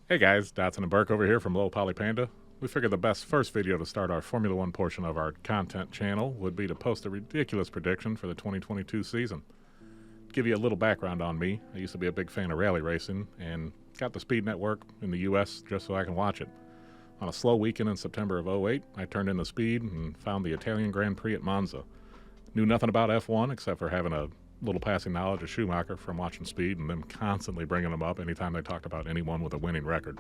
Hey guys, Dotson and Burke over here from Low Poly Panda. We figured the best first video to start our Formula One portion of our content channel would be to post a ridiculous prediction for the 2022 season. To give you a little background on me, I used to be a big fan of rally racing and got the Speed Network in the US just so I can watch it. On a slow weekend in September of '08, I turned into Speed and found the Italian Grand Prix at Monza. Knew nothing about F1 except for having a little passing knowledge of Schumacher from watching Speed and them constantly bringing him up anytime they talked about anyone with a winning record.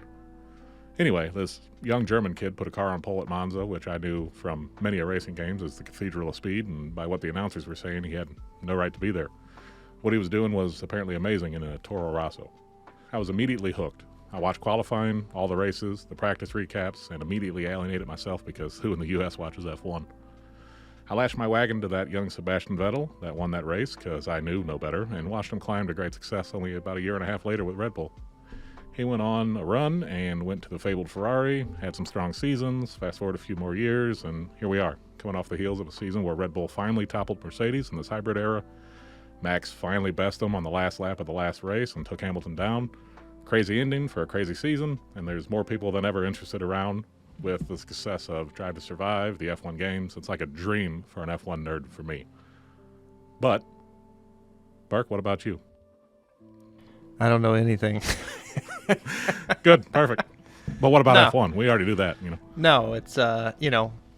Anyway, this young German kid put a car on pole at Monza, which I knew from many racing games as the Cathedral of Speed, and by what the announcers were saying, he had no right to be there. What he was doing was apparently amazing in a Toro Rosso. I was immediately hooked. I watched qualifying, all the races, the practice recaps, and immediately alienated myself because who in the US watches F1? I lashed my wagon to that young Sebastian Vettel that won that race because I knew no better and watched him climb to great success only about a year and a half later with Red Bull. He went on a run and went to the fabled Ferrari, had some strong seasons, fast forward a few more years, and here we are, coming off the heels of a season where Red Bull finally toppled Mercedes in this hybrid era. Max finally bested him on the last lap of the last race and took Hamilton down. Crazy ending for a crazy season, and there's more people than ever interested around with the success of Drive to Survive, the F1 games. It's like a dream for an F1 nerd for me. But, Burke, what about you? I don't know anything. Good, perfect. But what about No. F1? We already do that, No, it's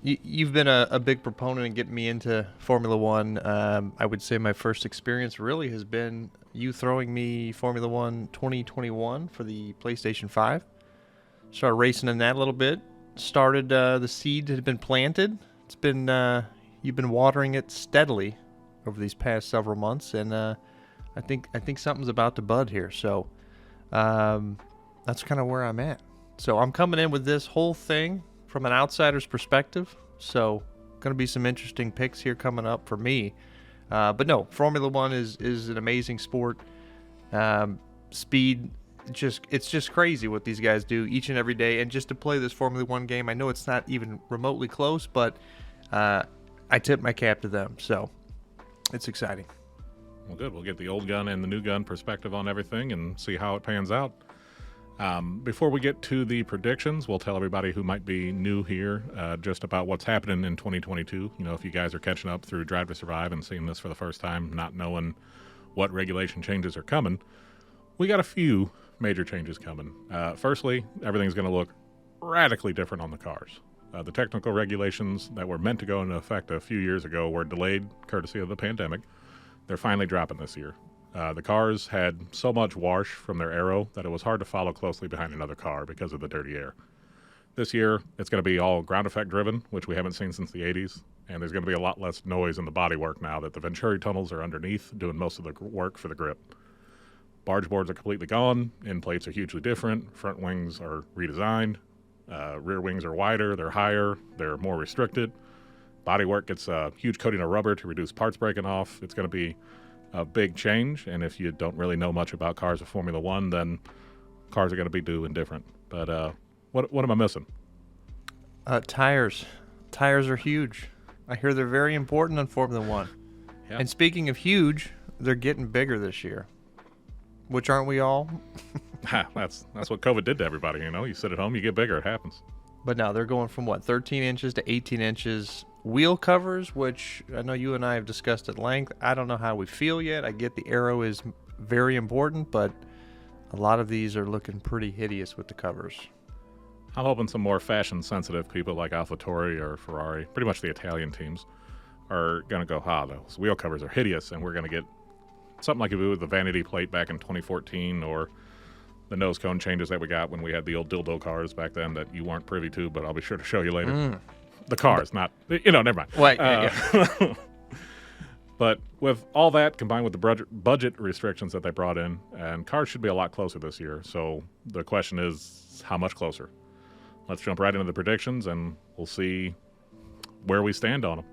you've been a big proponent in getting me into Formula One. I would say my first experience really has been you throwing me Formula One 2021 for the PlayStation 5. Started racing in that a little bit. Started the seed had been planted. It's been you've been watering it steadily over these past several months, and I think something's about to bud here. So that's kind of where I'm at. So I'm coming in with this whole thing from an outsider's perspective. So going to be some interesting picks here coming up for me. But no, Formula One is an amazing sport. Speed. It's just crazy what these guys do each and every day, and just to play this Formula One game, I know it's not even remotely close, but I tip my cap to them, so it's exciting. Well, good. We'll get the old gun and the new gun perspective on everything and see how it pans out. Before we get to the predictions, we'll tell everybody who might be new here just about what's happening in 2022. If you guys are catching up through Drive to Survive and seeing this for the first time, not knowing what regulation changes are coming, we got a few major changes coming. Firstly, everything's going to look radically different on the cars. The technical regulations that were meant to go into effect a few years ago were delayed courtesy of the pandemic. They're finally dropping this year. The cars had so much wash from their aero that it was hard to follow closely behind another car because of the dirty air. This year, it's going to be all ground effect driven, which we haven't seen since the 80s, and there's going to be a lot less noise in the bodywork now that the Venturi tunnels are underneath doing most of the work for the grip. Barge boards are completely gone, end plates are hugely different, front wings are redesigned, rear wings are wider, they're higher, they're more restricted. Bodywork gets a huge coating of rubber to reduce parts breaking off. It's going to be a big change, and if you don't really know much about cars of Formula One, then cars are going to be doing different. But what am I missing? Tires. Tires are huge. I hear they're very important on Formula One. Yeah. And speaking of huge, they're getting bigger this year. Which aren't we all? That's what COVID did to everybody, You sit at home, you get bigger, it happens. But now they're going from 13 inches to 18 inches. Wheel covers, which I know you and I have discussed at length. I don't know how we feel yet. I get the aero is very important, but a lot of these are looking pretty hideous with the covers. I'm hoping some more fashion-sensitive people like AlphaTauri or Ferrari, pretty much the Italian teams, are going to go, those wheel covers are hideous, and we're going to get something like we did with the vanity plate back in 2014, or the nose cone changes that we got when we had the old dildo cars back then that you weren't privy to, but I'll be sure to show you later. The cars, not, never mind. Wait, But with all that combined with the budget restrictions that they brought in, and cars should be a lot closer this year. So the question is, how much closer? Let's jump right into the predictions, and we'll see where we stand on them.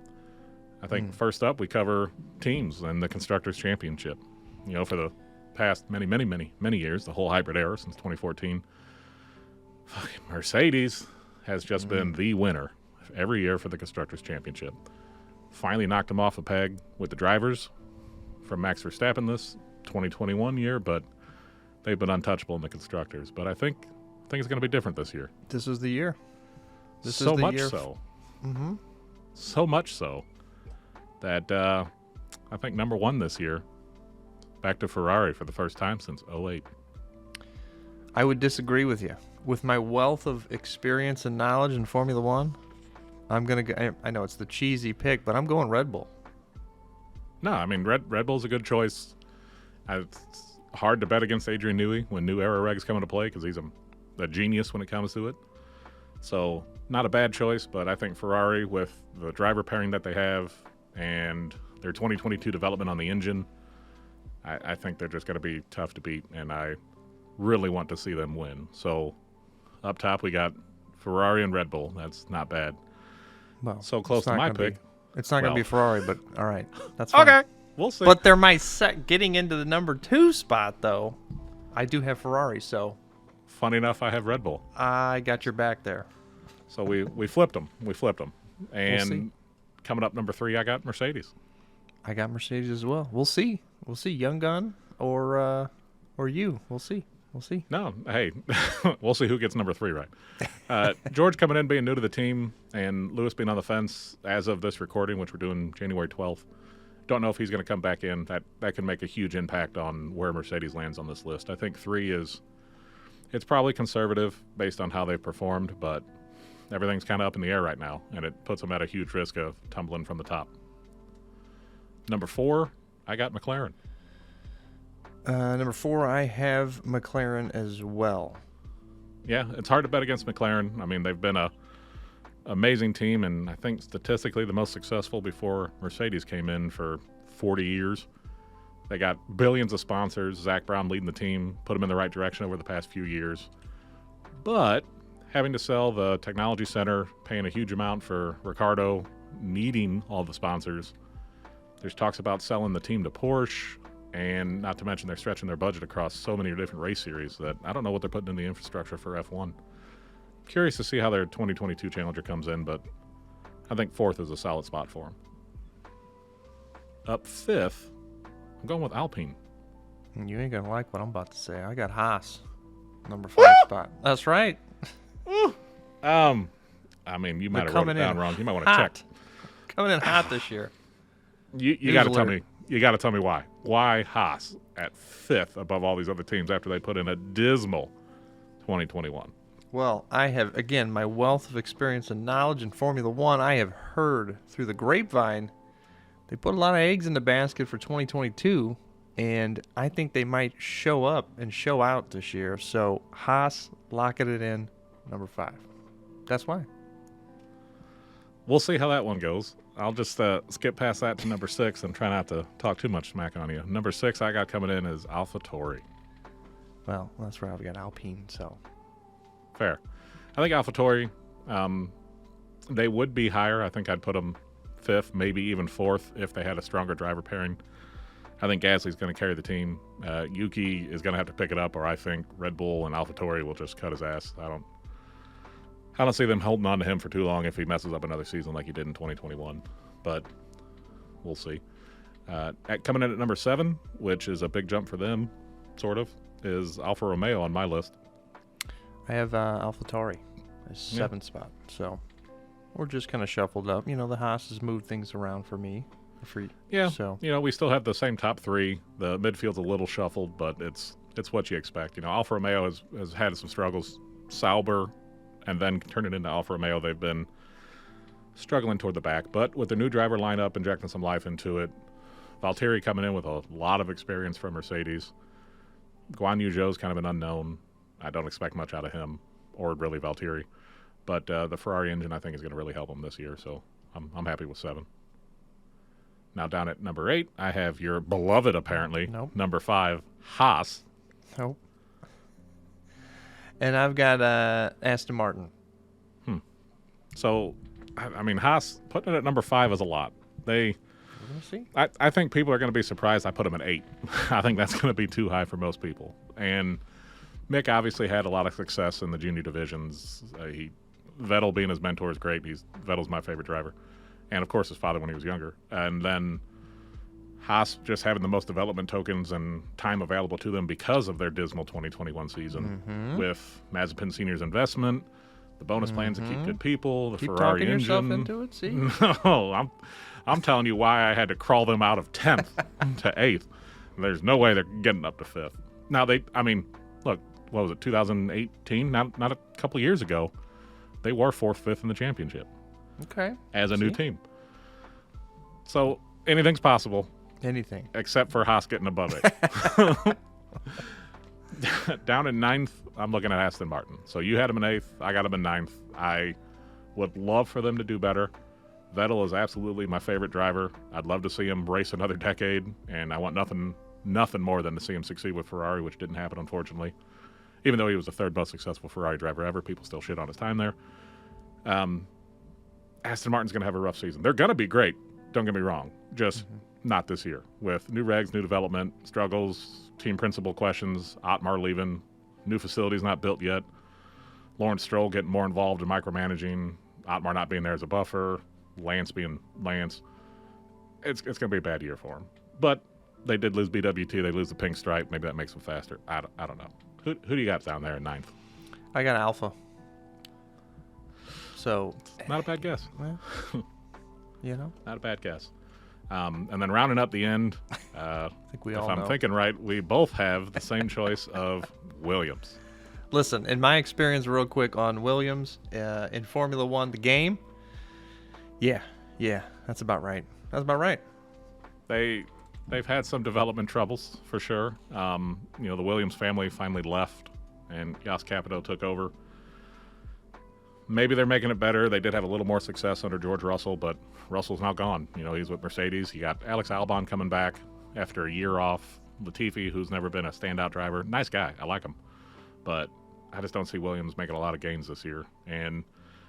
I think first up, we cover teams and the Constructors Championship. For the past many years, the whole hybrid era since 2014, Mercedes has just been the winner every year for the Constructors Championship. Finally knocked them off a peg with the drivers from Max Verstappen this 2021 year, but they've been untouchable in the Constructors. But I think I think it's going to be different this year. This is the year. This so is the much year. so. Mm-hmm. So much so that I think number 1 this year, back to Ferrari for the first time since '08. I would disagree with you. With my wealth of experience and knowledge in Formula One, I'm gonna go. I know it's the cheesy pick, but I'm going Red Bull. No, I mean Red Bull's a good choice. It's hard to bet against Adrian Newey when new era regs come into play because he's a genius when it comes to it. So not a bad choice, but I think Ferrari, with the driver pairing that they have and their 2022 development on the engine, I think they're just going to be tough to beat, and I really want to see them win. So up top we got Ferrari and Red Bull. That's not bad. Well, So close it's to not my gonna be- pick. It's not going to Well. be Ferrari, but all right, that's fine. Okay, we'll see. But they're my getting into the number 2 spot, though. I do have Ferrari, so Funny enough, I have Red Bull. I got your back there. So we flipped them. And see. coming up number 3, I got Mercedes. I got Mercedes as well. We'll see. We'll see. Young Gun or you. We'll see. We'll see. No, hey, we'll see who gets number 3 right. George coming in, being new to the team, and Lewis being on the fence as of this recording, which we're doing January 12th. Don't know if he's going to come back in. That can make a huge impact on where Mercedes lands on this list. I think 3 it's probably conservative based on how they've performed, but everything's kind of up in the air right now, and it puts them at a huge risk of tumbling from the top. Number 4, I got McLaren. Number 4, I have McLaren as well. Yeah, it's hard to bet against McLaren. I mean, they've been a amazing team, and I think statistically the most successful before Mercedes came in for 40 years. They got billions of sponsors. Zach Brown leading the team, put them in the right direction over the past few years. But having to sell the technology center, paying a huge amount for Ricardo, needing all the sponsors. There's talks about selling the team to Porsche, and not to mention they're stretching their budget across so many different race series that I don't know what they're putting in the infrastructure for F1. Curious to see how their 2022 Challenger comes in, but I think 4th is a solid spot for them. Up 5th, I'm going with Alpine. You ain't gonna like what I'm about to say. I got Haas, number 5 spot. That's right. I mean, you might have wrote it coming down in wrong. You might want to hot. check. Coming in hot this year. You got to tell Usually- me. You got to tell me why. Why Haas at 5th above all these other teams after they put in a dismal 2021? Well, I have, again, my wealth of experience and knowledge in Formula One. I have heard through the grapevine they put a lot of eggs in the basket for 2022, and I think they might show up and show out this year. So Haas, locking it in, number 5. That's why. We'll see how that one goes. I'll just skip past that to number 6 and try not to talk too much smack on you. Number 6 I got coming in is AlphaTauri. Well, that's where I've got Alpine, so. Fair. I think AlphaTauri, they would be higher. I think I'd put them 5th, maybe even 4th if they had a stronger driver pairing. I think Gasly's going to carry the team. Yuki is going to have to pick it up, or I think Red Bull and AlphaTauri will just cut his ass. I don't see them holding on to him for too long if he messes up another season like he did in 2021, but we'll see. Coming in at number 7, which is a big jump for them, sort of, is Alfa Romeo on my list. I have AlphaTauri as 7th spot, so we're just kind of shuffled up. You know, the Haas has moved things around for me. Yeah, So we still have the same top 3. The midfield's a little shuffled, but it's what you expect. Alfa Romeo has had some struggles. Sauber, and then turn it into Alfa Romeo, they've been struggling toward the back. But with the new driver lineup, injecting some life into it, Valtteri coming in with a lot of experience from Mercedes. Guan Yu Zhou's kind of an unknown. I don't expect much out of him, or really Valtteri. But the Ferrari engine, I think, is going to really help him this year. So I'm happy with 7. Now down at number 8, I have your beloved, apparently, Nope. number 5, Haas. Nope. And I've got Aston Martin. So, I mean, Haas, putting it at number 5 is a lot. We're gonna see. I think people are going to be surprised I put him at 8. I think that's going to be too high for most people. And Mick obviously had a lot of success in the junior divisions. Vettel being his mentor is great. Vettel's my favorite driver. And, of course, his father when he was younger. And then Haas just having the most development tokens and time available to them because of their dismal 2021 season. With Mazepin Senior's investment, the bonus plans to keep good people, the Keep Ferrari talking engine. yourself into it, see? No, I'm telling you why I had to crawl them out of 10th to 8th. There's no way they're getting up to 5th. Now, look, what was it, 2018? Not a couple years ago, they were 4th, 5th in the championship. Okay. As a new team. So anything's possible. Anything. Except for Haas getting above it. Down in 9th, I'm looking at Aston Martin. So you had him in 8th. I got him in 9th. I would love for them to do better. Vettel is absolutely my favorite driver. I'd love to see him race another decade, and I want nothing more than to see him succeed with Ferrari, which didn't happen, unfortunately. Even though he was the 3rd most successful Ferrari driver ever, people still shit on his time there. Aston Martin's going to have a rough season. They're going to be great, don't get me wrong. Just not this year. With new regs, new development, struggles, team principal questions, Otmar leaving, new facilities not built yet, Lawrence Stroll getting more involved in micromanaging, Otmar not being there as a buffer, Lance being Lance. It's going to be a bad year for him. But they did lose BWT. They lose the pink stripe. Maybe that makes them faster. I don't know. Who do you got down there in 9th? I got Alpha. So Not a bad guess. well, Not a bad guess. And then rounding up the end, I think we if all I'm know. thinking right, we both have the same choice of Williams. Listen, in my experience, real quick on Williams in Formula One, the game. Yeah, that's about right. They've had some development troubles for sure. The Williams family finally left, and Yas Capito took over. Maybe they're making it better. They did have a little more success under George Russell, but Russell's now gone. He's with Mercedes. You got Alex Albon coming back after a year off. Latifi, who's never been a standout driver. Nice guy. I like him. But I just don't see Williams making a lot of gains this year. And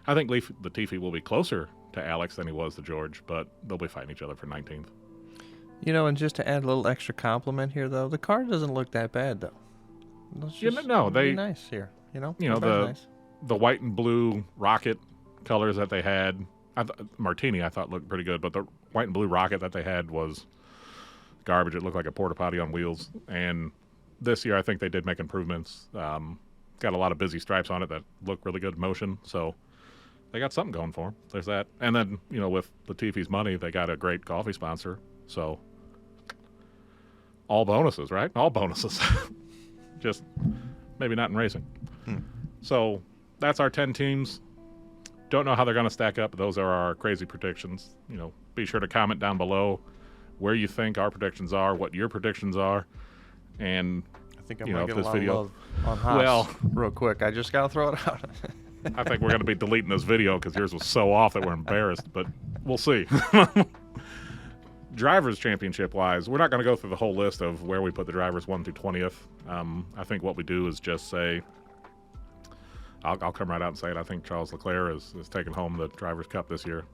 I think Latifi will be closer to Alex than he was to George, but they'll be fighting each other for 19th. And just to add a little extra compliment here, though, the car doesn't look that bad, though. Be nice here. Nice. The white and blue rocket colors that they had, Martini I thought looked pretty good, but the white and blue rocket that they had was garbage. It looked like a porta potty on wheels. And this year I think they did make improvements. Got a lot of busy stripes on it that look really good in motion. So they got something going for them. There's that. And then, with Latifi's money, they got a great coffee sponsor. So all bonuses, right? All bonuses. Just maybe not in racing. So that's our 10 teams. Don't know how they're going to stack up. Those are our crazy predictions. Be sure to comment down below where you think our predictions are, what your predictions are, and I think I'm going to get a lot of love on Haas. Well, real quick, I just got to throw it out. I think we're going to be deleting this video because yours was so off that we're embarrassed, but we'll see. Drivers' championship-wise, we're not going to go through the whole list of where we put the drivers 1 through 20th. I think what we do is just say, I'll come right out and say it. I think Charles Leclerc is taking home the Drivers' Cup this year.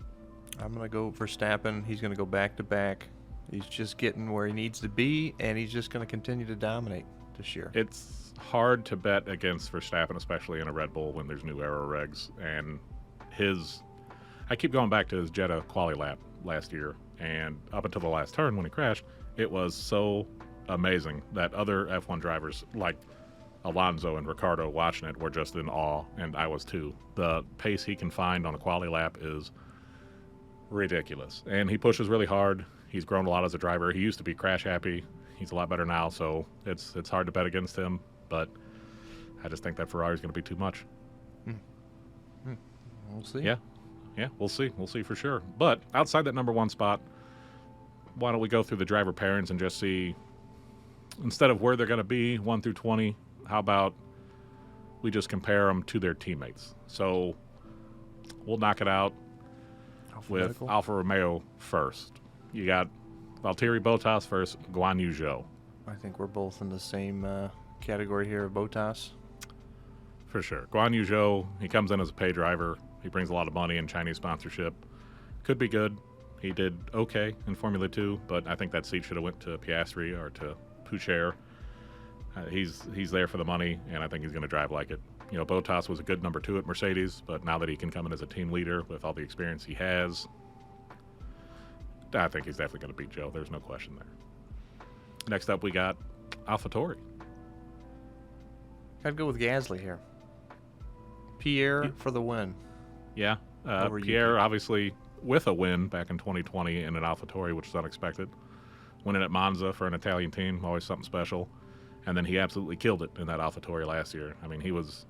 I'm going to go Verstappen. He's going to go back-to-back. He's just getting where he needs to be, and he's just going to continue to dominate this year. It's hard to bet against Verstappen, especially in a Red Bull when there's new aero regs. And I keep going back to his Jeddah quali lap last year, and up until the last turn when he crashed, it was so amazing that other F1 drivers like Alonso and Ricciardo watching it were just in awe, and I was too. The pace he can find on a quali lap is ridiculous, and he pushes really hard. He's grown a lot as a driver. He used to be crash happy. He's a lot better now, so it's hard to bet against him, but I just think that Ferrari's going to be too much. We'll see. Yeah, we'll see. We'll see for sure. But outside that number 1 spot, why don't we go through the driver pairings and just see, instead of where they're going to be 1 through 20, how about we just compare them to their teammates? So we'll knock it out with Alfa Romeo first. You got Valtteri Bottas versus Guan Yu Zhou. I think we're both in the same category here of Bottas. For sure. Guan Yu Zhou, he comes in as a pay driver. He brings a lot of money and Chinese sponsorship. Could be good. He did okay in Formula 2, but I think that seat should have went to Piastri or to Poucher. He's there for the money, and I think he's going to drive like it. Bottas was a good number 2 at Mercedes, but now that he can come in as a team leader with all the experience he has, I think he's definitely going to beat Joe. There's no question there. Next up, we got AlphaTauri. I'd go with Gasly here. Pierre Yeah. for the win. Yeah, Over Pierre Yuki. obviously with a win back in 2020 in an AlphaTauri, which is unexpected. Winning at Monza for an Italian team, always something special. And then he absolutely killed it in that AlphaTauri last year. I mean, he was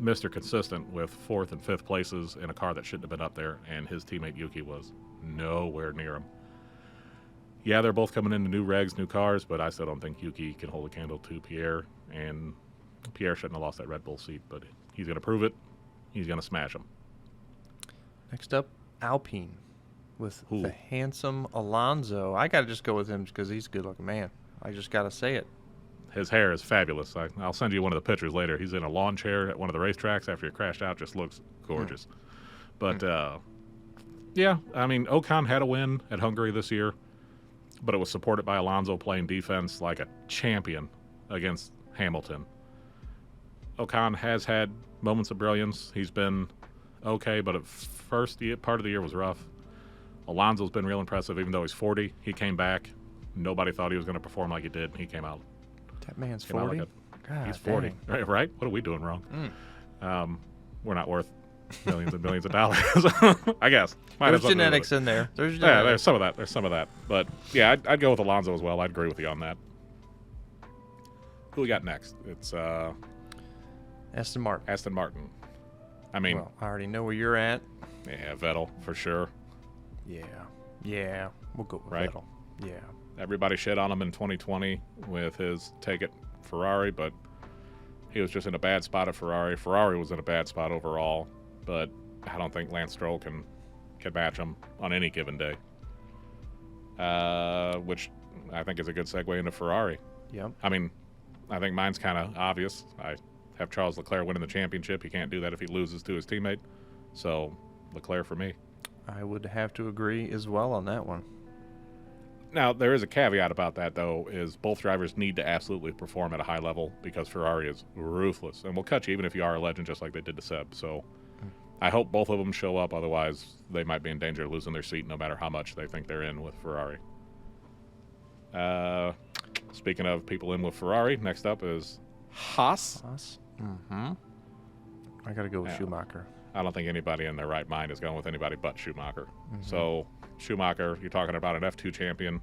Mr. Consistent with 4th and 5th places in a car that shouldn't have been up there, and his teammate Yuki was nowhere near him. Yeah, they're both coming into new regs, new cars, but I still don't think Yuki can hold a candle to Pierre, and Pierre shouldn't have lost that Red Bull seat, but he's going to prove it. He's going to smash him. Next up, Alpine with Ooh. the handsome Alonso. I got to just go with him because he's a good-looking man. I just got to say it. His hair is fabulous. I'll send you one of the pictures later. He's in a lawn chair at one of the racetracks after he crashed out. Just looks gorgeous. But, yeah, I mean, Ocon had a win at Hungary this year, but it was supported by Alonso playing defense like a champion against Hamilton. Ocon has had moments of brilliance. He's been okay, but at first part of the year was rough. Alonso's been real impressive, even though he's 40. He came back. Nobody thought he was going to perform like he did, and he came out. That man's Came out 40? like God, he's 40, dang. right? What are we doing wrong? We're not worth millions and millions of dollars, I guess. Might have There's something to do with genetics it. in there. There's Yeah, genetics. there's some of that. There's some of that. But yeah, I'd go with Alonso as well. I'd agree with you on that. Who we got next? It's Aston Martin. Aston Martin. I mean, Well, I already know where you're at. yeah, Vettel for sure. Yeah. We'll go with Right. Vettel. Yeah. Everybody shit on him in 2020 with his take it Ferrari, but he was just in a bad spot at Ferrari. Ferrari was in a bad spot overall, but I don't think Lance Stroll can match him on any given day. Which I think is a good segue into Ferrari. Yep. I mean, I think mine's kind of obvious. I have Charles Leclerc winning the championship. He can't do that if he loses to his teammate. So Leclerc for me. I would have to agree as well on that one. Now, there is a caveat about that, though, is both drivers need to absolutely perform at a high level because Ferrari is ruthless and will cut you even if you are a legend, just like they did to Seb. So I hope both of them show up. Otherwise, they might be in danger of losing their seat no matter how much they think they're in with Ferrari. Speaking of people in with Ferrari, next up is Haas. Mm-hmm. I got to go with Yeah. Schumacher. I don't think anybody in their right mind is going with anybody but Schumacher. Mm-hmm. So Schumacher, you're talking about an F2 champion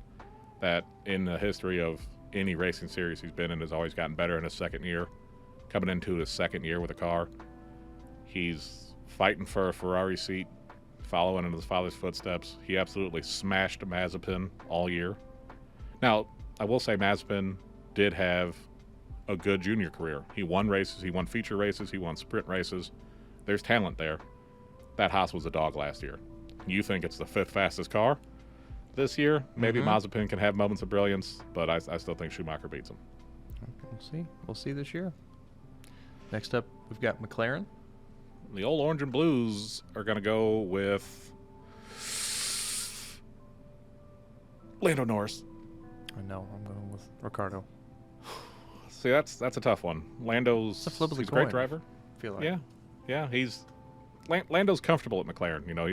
that in the history of any racing series he's been in has always gotten better in his second year. Coming into his second year with a car, he's fighting for a Ferrari seat, following in his father's footsteps. He absolutely smashed Mazepin all year. Now, I will say Mazepin did have a good junior career. He won races, he won feature races, he won sprint races. There's talent there. That Haas was a dog last year. You think it's the 5th fastest car this year? Maybe Mazepin can have moments of brilliance, but I still think Schumacher beats him. We'll see. We'll see this year. Next up, we've got McLaren. The old orange and blues are going to go with Lando Norris. I know. I'm going with Ricardo. See, that's a tough one. Lando's It's a flip of the he's a great coin. driver. I feel like. Yeah. Lando's comfortable at McLaren. You know,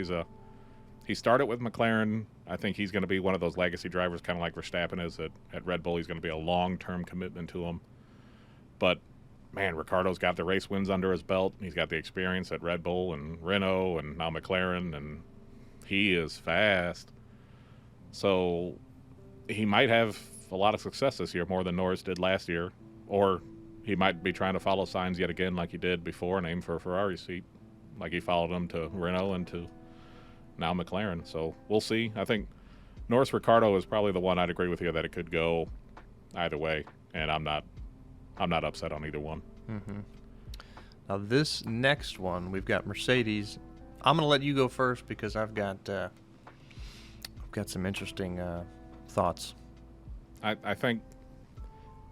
he started with McLaren. I think he's going to be one of those legacy drivers, kind of like Verstappen is at Red Bull. He's going to be a long-term commitment to him. But man, Ricardo's got the race wins under his belt. He's got the experience at Red Bull and Renault and now McLaren, and he is fast. So he might have a lot of success this year, more than Norris did last year. Or he might be trying to follow signs yet again like he did before and aim for a Ferrari seat, like he followed him to Renault and to now McLaren. So we'll see. I think Norris-Ricardo is probably the one I'd agree with you that it could go either way, and I'm not upset on either one. Mm-hmm. Now this next one, we've got Mercedes. I'm going to let you go first because I've got some interesting thoughts. I think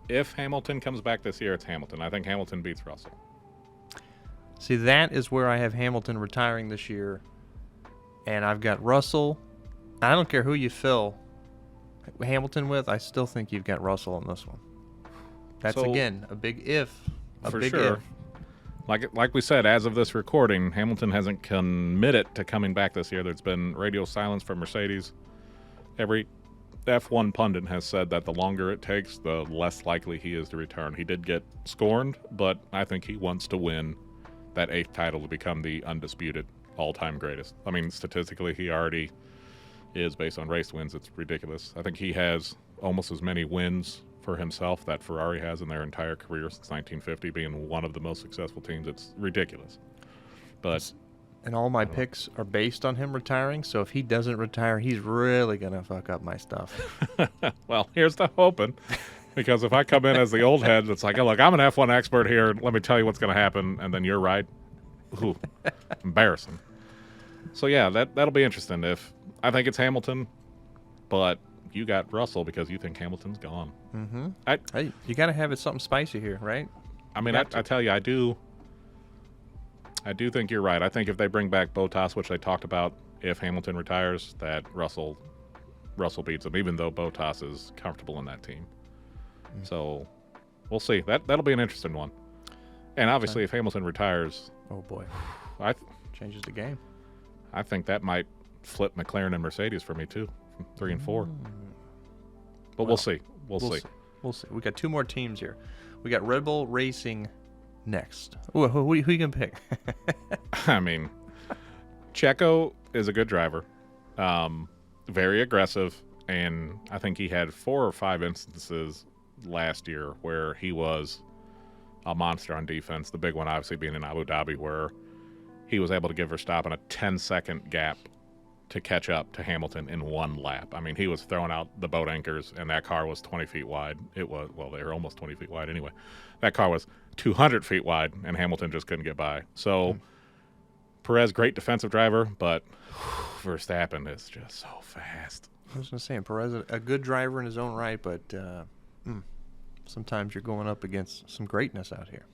if Hamilton comes back this year, it's Hamilton. I think Hamilton beats Russell. See, that is where I have Hamilton retiring this year, and I've got Russell. I don't care who you fill Hamilton with, I still think you've got Russell on this one. That's, So, again, a big if. A for big sure. if. Like we said, as of this recording, Hamilton hasn't committed to coming back this year. There's been radio silence from Mercedes. Every F1 pundit has said that the longer it takes, the less likely he is to return. He did get scorned, but I think he wants to win that 8th title to become the undisputed all-time greatest. I mean, statistically, he already is based on race wins. It's ridiculous. I think he has almost as many wins for himself that Ferrari has in their entire career since 1950, being one of the most successful teams. It's ridiculous. But and all my picks are based on him retiring, so if he doesn't retire, he's really going to fuck up my stuff. well, here's the hoping. Because if I come in as the old head, it's like, oh, look, I'm an F1 expert here. Let me tell you what's going to happen, and then you're right. Ooh, embarrassing. So, yeah, that'll be interesting. If I think it's Hamilton, but you got Russell because you think Hamilton's gone. Mm-hmm. Hey, you got to have it something spicy here, right? I mean, I tell you, I do think you're right. I think if they bring back Bottas, which they talked about, if Hamilton retires, that Russell beats him, even though Bottas is comfortable in that team. Mm-hmm. So we'll see. That'll be an interesting one. And obviously, if Hamilton retires, oh boy, changes the game. I think that might flip McLaren and Mercedes for me too, from 3 and 4. But we'll see. We'll see. We'll see. We got 2 more teams here. We got Red Bull Racing next. Who you gonna pick? I mean, Checo is a good driver, very aggressive, and I think he had 4 or 5 instances last year where he was a monster on defense. The big one obviously being in Abu Dhabi, where he was able to give Verstappen a 10-second gap to catch up to Hamilton in 1 lap. I mean, he was throwing out the boat anchors, and that car was 20 feet wide. It was, well, they were almost 20 feet wide anyway. That car was 200 feet wide, and Hamilton just couldn't get by. So, Perez, great defensive driver, but Verstappen is just so fast. I was going to say, Perez, a good driver in his own right, but sometimes you're going up against some greatness out here.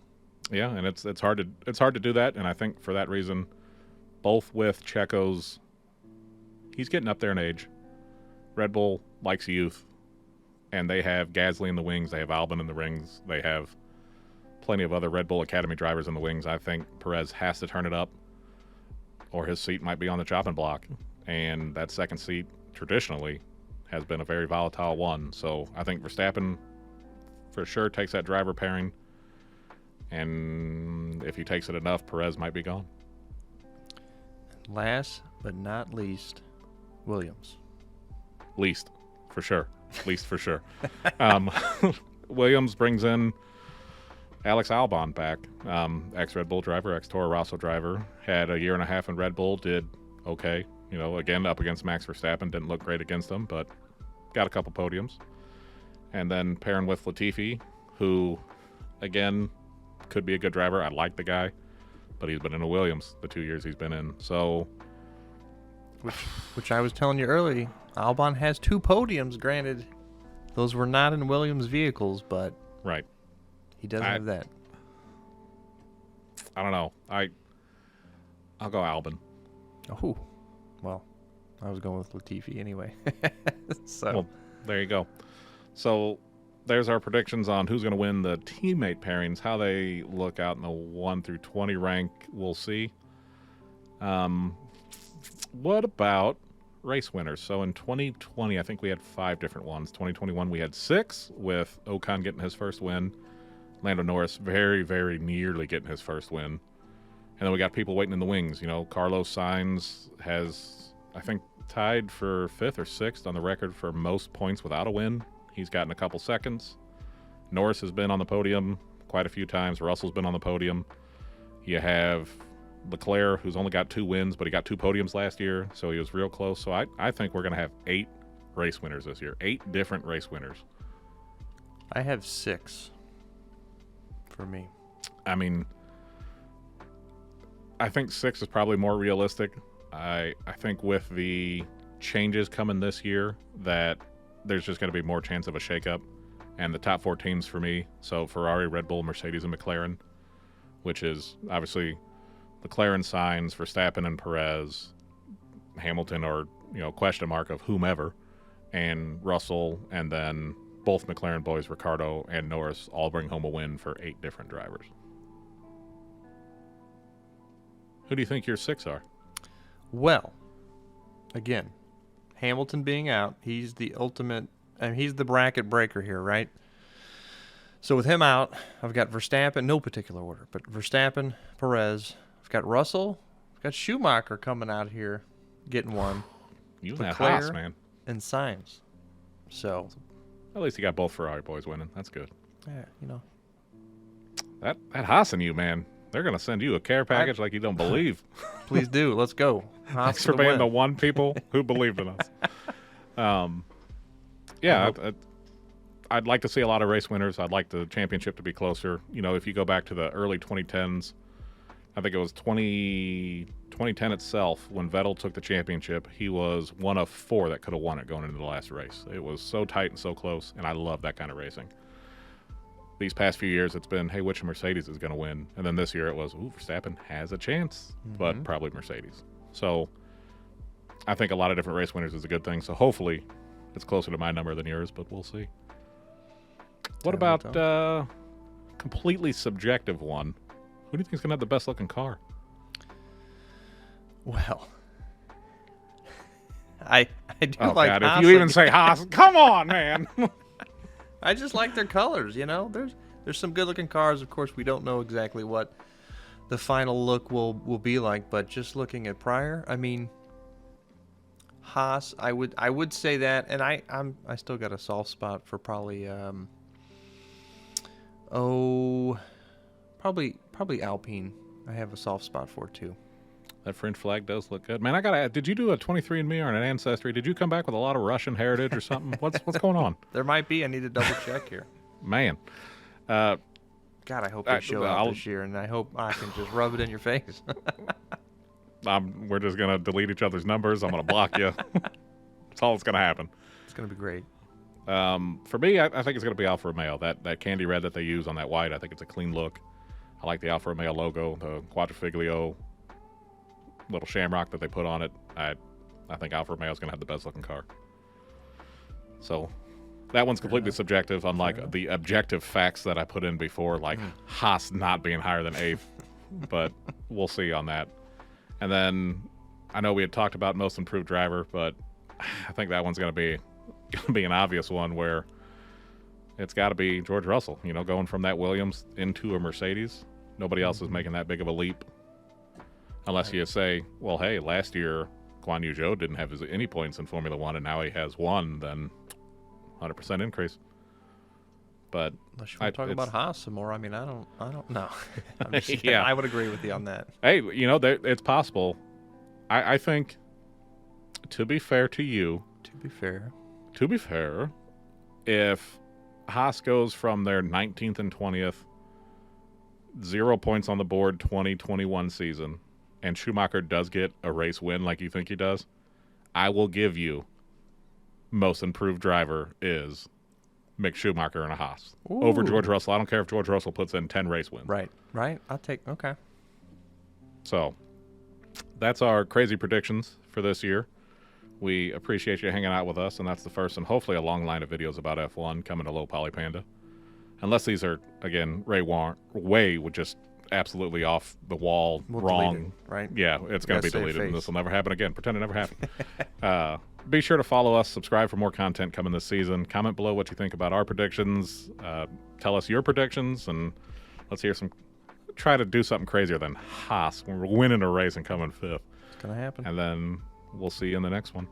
Yeah, and it's hard to do that, and I think for that reason, both with Checo's, he's getting up there in age. Red Bull likes youth, and they have Gasly in the wings, they have Albon in the rings, they have plenty of other Red Bull Academy drivers in the wings. I think Perez has to turn it up, or his seat might be on the chopping block, and that second seat traditionally has been a very volatile one. So I think Verstappen for sure takes that driver pairing, and if he takes it enough, Perez might be gone. Last but not least, Williams. Least for sure. Williams brings in Alex Albon back, ex-Red Bull driver, ex-Toro Rosso driver. Had a year and a half in Red Bull, did okay. You know, again, up against Max Verstappen, didn't look great against him, but got a couple podiums. And then pairing with Latifi, who, again, could be a good driver. I like the guy, but he's been in a Williams the 2 years he's been in. So, which I was telling you earlier, Albon has 2 podiums. Granted, those were not in Williams vehicles, but right, he does have that. I don't know. I'll go Albon. Oh, well, I was going with Latifi anyway. So, well, there you go. So there's our predictions on who's going to win the teammate pairings. How they look out in the 1 through 20 rank, we'll see. What about race winners? So in 2020, I think we had 5 different ones. 2021, we had 6, with Ocon getting his first win. Lando Norris very, very nearly getting his first win. And then we got people waiting in the wings. You know, Carlos Sainz has, I think, tied for 5th or 6th on the record for most points without a win. He's gotten a couple seconds. Norris has been on the podium quite a few times. Russell's been on the podium. You have Leclerc, who's only got 2 wins, but he got 2 podiums last year, so he was real close. So I think we're going to have 8 race winners this year. 8 different race winners. I have 6 for me. I mean, I think 6 is probably more realistic. I think with the changes coming this year that there's just going to be more chance of a shakeup. And the top 4 teams for me, so Ferrari, Red Bull, Mercedes, and McLaren, which is obviously McLaren, Sainz, Verstappen, and Perez, Hamilton, or, you know, question mark of whomever, and Russell, and then both McLaren boys, Ricciardo and Norris, all bring home a win for 8 different drivers. Who do you think your 6 are? Well, again, Hamilton being out, he's the ultimate, and he's the bracket breaker here, right? So with him out, I've got Verstappen, no particular order, but Verstappen, Perez. I've got Russell. I've got Schumacher coming out here, getting one. You and that Haas, Leclerc man. and Sainz. So, At least you got both Ferrari boys winning. That's good. yeah, you know. That Haas and you, man. They're going to send you a care package like you don't believe. Please do. Let's go. Haas Thanks for the being win. the one people who believed in us. Yeah, I'd like to see a lot of race winners. I'd like the championship to be closer. You know, if you go back to the early 2010s, I think it was 2010 itself, when Vettel took the championship, he was one of 4 that could have won it going into the last race. It was so tight and so close, and I love that kind of racing. These past few years, it's been, hey, which Mercedes is going to win? And then this year it was, ooh, Verstappen has a chance, but probably Mercedes. So I think a lot of different race winners is a good thing. So hopefully it's closer to my number than yours, but we'll see. What about completely subjective one? Who do you think is going to have the best looking car? Well, I do Oh, like God, Haas. if you even say Haas, come on, man. I just like their colors, you know. There's some good looking cars. Of course, we don't know exactly what the final look will be like, but just looking at prior, I mean, Haas, I would say that, and I still got a soft spot for probably probably Alpine. I have a soft spot for too. That French flag does look good. Man, I got to add, did you do a 23andMe or an Ancestry? Did you come back with a lot of Russian heritage or something? What's going on? There might be. I need to double check here. Man. God, I hope they show up this year, and I hope I can just rub it in your face. We're just going to delete each other's numbers. I'm going to block you. That's all that's going to happen. It's going to be great. For me, I think it's going to be Alfa Romeo. That candy red that they use on that white, I think it's a clean look. I like the Alfa Romeo logo, the Quadrifoglio little shamrock that they put on it. I think Alfa Romeo is going to have the best looking car. So that one's completely subjective, unlike the objective facts that I put in before, like Haas not being higher than 8th. But we'll see on that. And then I know we had talked about most improved driver, but I think that one's going to be an obvious one where it's got to be George Russell. You know, going from that Williams into a Mercedes, nobody else is making that big of a leap. Unless you say, well, hey, last year Guan Yu Zhou didn't have any points in Formula One, and now he has 1, then 100% increase. But unless you want to talk about Haas some more, I mean, I don't know. I'm just, yeah, I would agree with you on that. Hey, you know, it's possible. I think, to be fair to you, to be fair, if Haas goes from their 19th and 20th, 0 points on the board 2021 season, and Schumacher does get a race win like you think he does, I will give you most improved driver is Mick Schumacher and a Haas over George Russell. I don't care if George Russell puts in 10 race wins. Right. I'll take, okay. So that's our crazy predictions for this year. We appreciate you hanging out with us, and that's the first and hopefully a long line of videos about F1 coming to Low Poly Panda. Unless these are, again, way would just absolutely off the wall, wrong. It, right? Yeah, it's going to be deleted, and this will never happen again. Pretend it never happened. Be sure to follow us, subscribe for more content coming this season. Comment below what you think about our predictions. Tell us your predictions, and let's hear try to do something crazier than Haas when we're winning a race and coming 5th. It's going to happen. And then we'll see you in the next one.